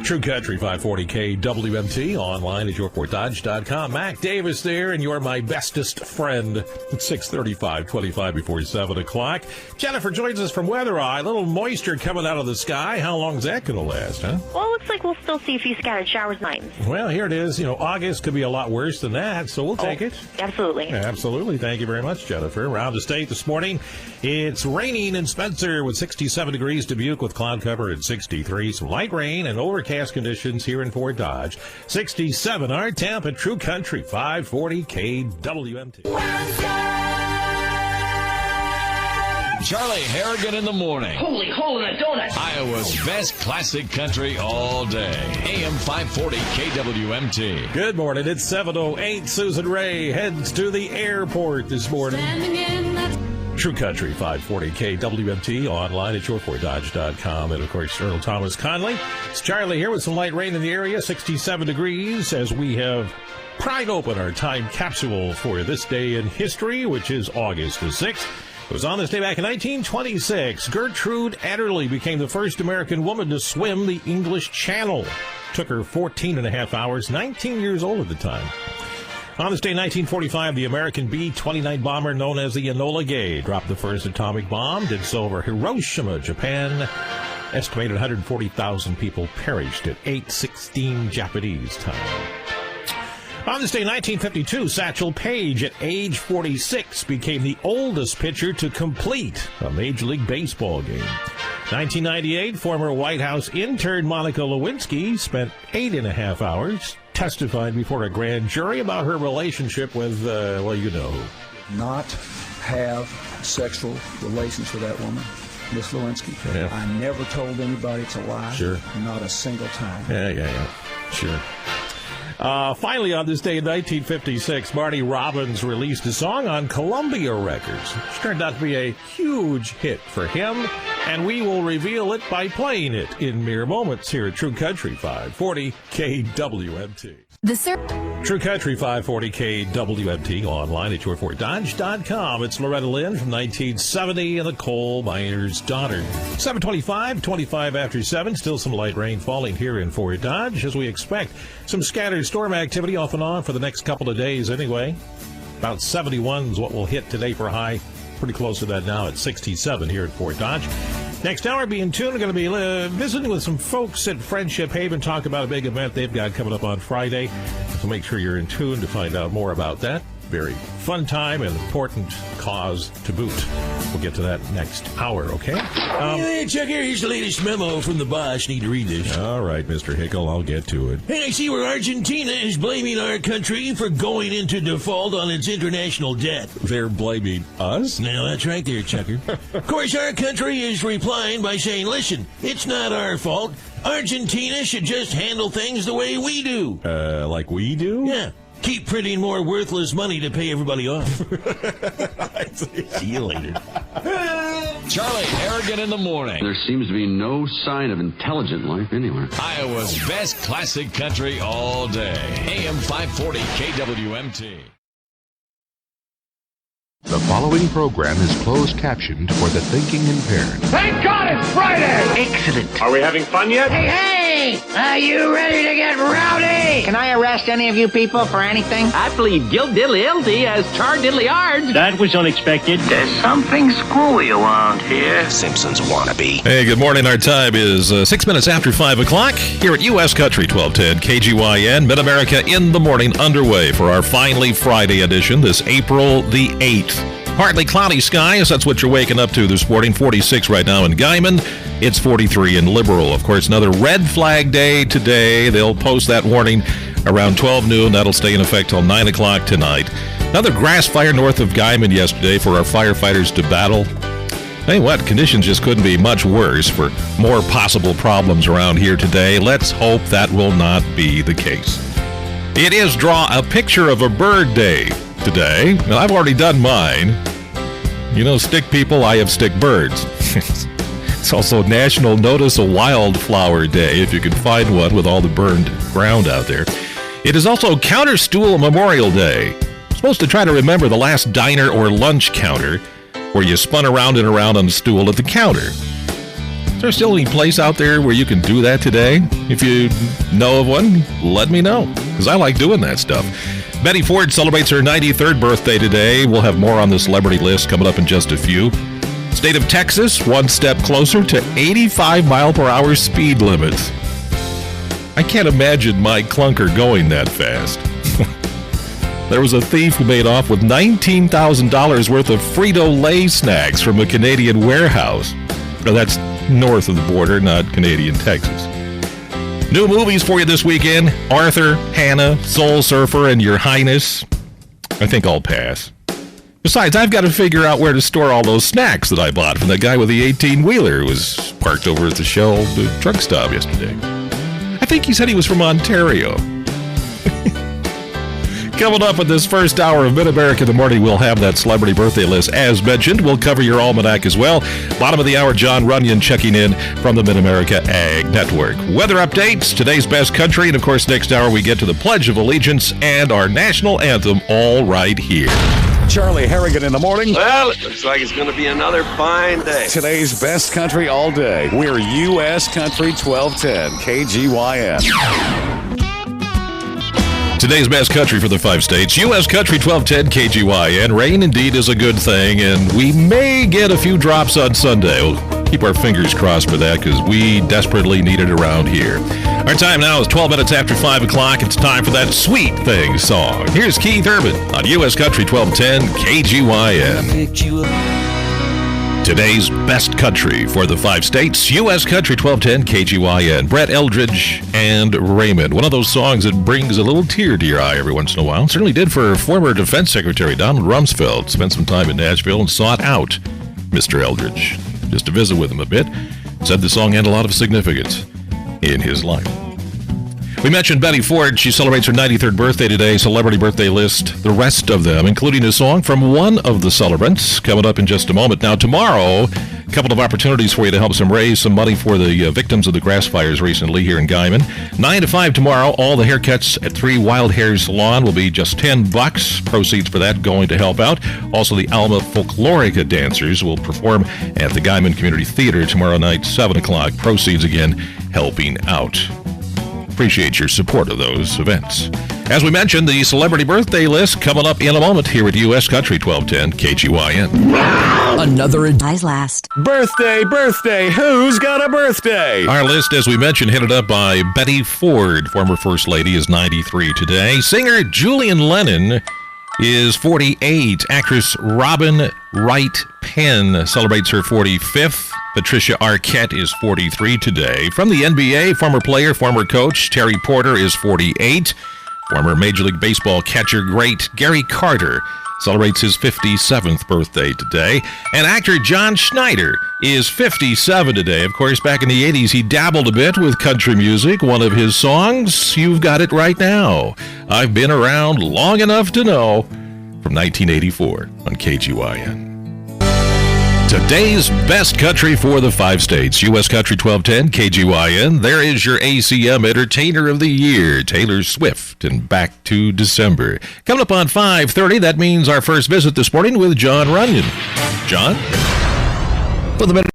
True Country 540 KWMT, online at yourfortdodge.com. Mac Davis there, and you're my bestest friend at 6:35, 25 before 7 o'clock. Jennifer joins us from Weather Eye. A little moisture coming out of the sky. How long is that going to last, huh? Well, it looks like we'll still see a few scattered showers and rains. Well, here it is. August could be a lot worse than that, so we'll take it. Absolutely. Absolutely. Thank you very much, Jennifer. Around the state this morning, it's raining in Spencer with 67 degrees, Dubuque with cloud cover at 63. Some light rain and overcast conditions here in Fort Dodge. 67 our temp at True Country 540 KWMT. Charlie Harrigan in the morning. Holy hole in a donut. Iowa's best classic country all day. AM 540 KWMT. Good morning. It's 7:08. Susan Ray heads to the airport this morning. True Country 540 KWMT, online at yourfortdodge.com. And, of course, Earl Thomas Conley. It's Charlie here with some light rain in the area, 67 degrees, as we have pried open our time capsule for this day in history, which is August the 6th. It was on this day back in 1926. Gertrude Adderley became the first American woman to swim the English Channel. Took her 14 and a half hours, 19 years old at the time. On this day, 1945, the American B-29 bomber known as the Enola Gay dropped the first atomic bomb, did so over Hiroshima, Japan. Estimated 140,000 people perished at 8:16 Japanese time. On this day, 1952, Satchel Paige, at age 46, became the oldest pitcher to complete a Major League Baseball game. 1998, former White House intern Monica Lewinsky spent 8.5 hours testifying before a grand jury about her relationship with, Not have sexual relations with that woman, Miss Lewinsky. Yeah. I never told anybody it's a lie. Sure. Not a single time. Yeah. Sure. Finally, on this day in 1956, Marty Robbins released a song on Columbia Records, which turned out to be a huge hit for him, and we will reveal it by playing it in mere moments here at True Country 540 KWMT. True Country 540 KWMT, online at yourfortdodge.com. It's Loretta Lynn from 1970 and the Coal Miner's Daughter. 7:25, 25 after 7. Still some light rain falling here in Fort Dodge, as we expect some scattered storm activity off and on for the next couple of days anyway. About 71 is what we'll hit today for high. Pretty close to that now at 67 here at Fort Dodge. Next hour, be in tune. We're going to be visiting with some folks at Friendship Haven, talk about a big event they've got coming up on Friday. So make sure you're in tune to find out more about that. Very fun time and important cause to boot. We'll get to that next hour, okay? Hey, Chuck, here's the latest memo from the boss. Need to read this. All right, Mr. Hickle, I'll get to it. Hey, I see where Argentina is blaming our country for going into default on its international debt. They're blaming us? No, that's right there, Chucker. Of course, our country is replying by saying, listen, it's not our fault. Argentina should just handle things the way we do. Like we do? Yeah. Keep printing more worthless money to pay everybody off. See you later. Charlie Harrigan in the morning. There seems to be no sign of intelligent life anywhere. Iowa's best classic country all day. AM 540 KWMT. The following program is closed captioned for the thinking impaired. Thank God it's Friday! Excellent. Are we having fun yet? Hey! Are you ready to get rowdy? Can I arrest any of you people for anything? I plead guilty as charged diddly-ard. That was unexpected. There's something screwy around here. Simpsons wannabe. Hey, good morning. Our time is 6 minutes after 5 o'clock here at U.S. Country 1210 KGYN. Mid-America in the morning underway for our Finally Friday edition this April the 8th. Partly cloudy skies, that's what you're waking up to this morning. 46 right now in Guyman. It's 43 in Liberal. Of course, another red flag day today. They'll post that warning around 12 noon. That'll stay in effect till 9 o'clock tonight. Another grass fire north of Guyman yesterday for our firefighters to battle. Tell you what, conditions just couldn't be much worse for more possible problems around here today. Let's hope that will not be the case. It is Draw a Picture of a Bird Day today. Now, I've already done mine. Stick people, I have stick birds. It's also National Notice a Wildflower Day, if you can find one with all the burned ground out there. It is also Counterstool Memorial Day. I'm supposed to try to remember the last diner or lunch counter where you spun around and around on the stool at the counter. Is there still any place out there where you can do that today? If you know of one, let me know, because I like doing that stuff. Betty Ford celebrates her 93rd birthday today. We'll have more on the celebrity list coming up in just a few. State of Texas, one step closer to 85-mile-per-hour speed limits. I can't imagine my clunker going that fast. There was a thief who made off with $19,000 worth of Frito-Lay snacks from a Canadian warehouse. Now, that's north of the border, not Canadian Texas. New movies for you this weekend. Arthur, Hannah, Soul Surfer, and Your Highness. I think I'll pass. Besides, I've got to figure out where to store all those snacks that I bought from the guy with the 18-wheeler who was parked over at the Shell truck stop yesterday. I think he said he was from Ontario. Coming up in this first hour of Mid-America in the Morning, we'll have that celebrity birthday list. As mentioned, we'll cover your almanac as well. Bottom of the hour, John Runyon checking in from the Mid-America Ag Network. Weather updates, today's best country, and of course, next hour we get to the Pledge of Allegiance and our national anthem all right here. Charlie Harrigan in the morning. Well, it looks like it's going to be another fine day. Today's best country all day. We're U.S. Country 1210, KGYN. Today's best country for the 5 states, U.S. Country 1210 KGYN. Rain indeed is a good thing, and we may get a few drops on Sunday. We'll keep our fingers crossed for that because we desperately need it around here. Our time now is 12 minutes after 5 o'clock. It's time for that Sweet Thing song. Here's Keith Urban on U.S. Country 1210 KGYN. Today's best country for the 5 states, U.S. Country 1210 KGYN. Brett Eldridge and Raymond. One of those songs that brings a little tear to your eye every once in a while. Certainly did for former Defense Secretary Donald Rumsfeld. Spent some time in Nashville and sought out Mr. Eldridge just to visit with him a bit. Said the song had a lot of significance in his life. We mentioned Betty Ford. She celebrates her 93rd birthday today. Celebrity birthday list, the rest of them, including a song from one of the celebrants, coming up in just a moment. Now, tomorrow, a couple of opportunities for you to help raise some money for the victims of the grass fires recently here in Guyman. 9 to 5 tomorrow, all the haircuts at 3 Wild Hair Salon will be just $10. Proceeds for that going to help out. Also, the Alma Folklorica dancers will perform at the Guyman Community Theater tomorrow night, 7 o'clock. Proceeds, again, helping out. Appreciate your support of those events. As we mentioned, the celebrity birthday list coming up in a moment here at U.S. Country 1210 KGYN. Another dies last. Birthday, who's got a birthday? Our list, as we mentioned, headed up by Betty Ford, former First Lady, is 93 today. Singer Julian Lennon is 48. Actress Robin Wright Penn celebrates her 45th. Patricia Arquette is 43 today. From the NBA, former player, former coach Terry Porter is 48. Former Major League Baseball catcher great Gary Carter celebrates his 57th birthday today. And actor John Schneider is 57 today. Of course, back in the 80s, he dabbled a bit with country music. One of his songs, You've Got It Right Now. I've been around long enough to know, from 1984 on KGYN. Today's best country for the 5 states, U.S. Country 1210 KGYN. There is your ACM Entertainer of the Year, Taylor Swift, and Back to December. Coming up on 5:30, that means our first visit this morning with John Runyon. John? For the minute.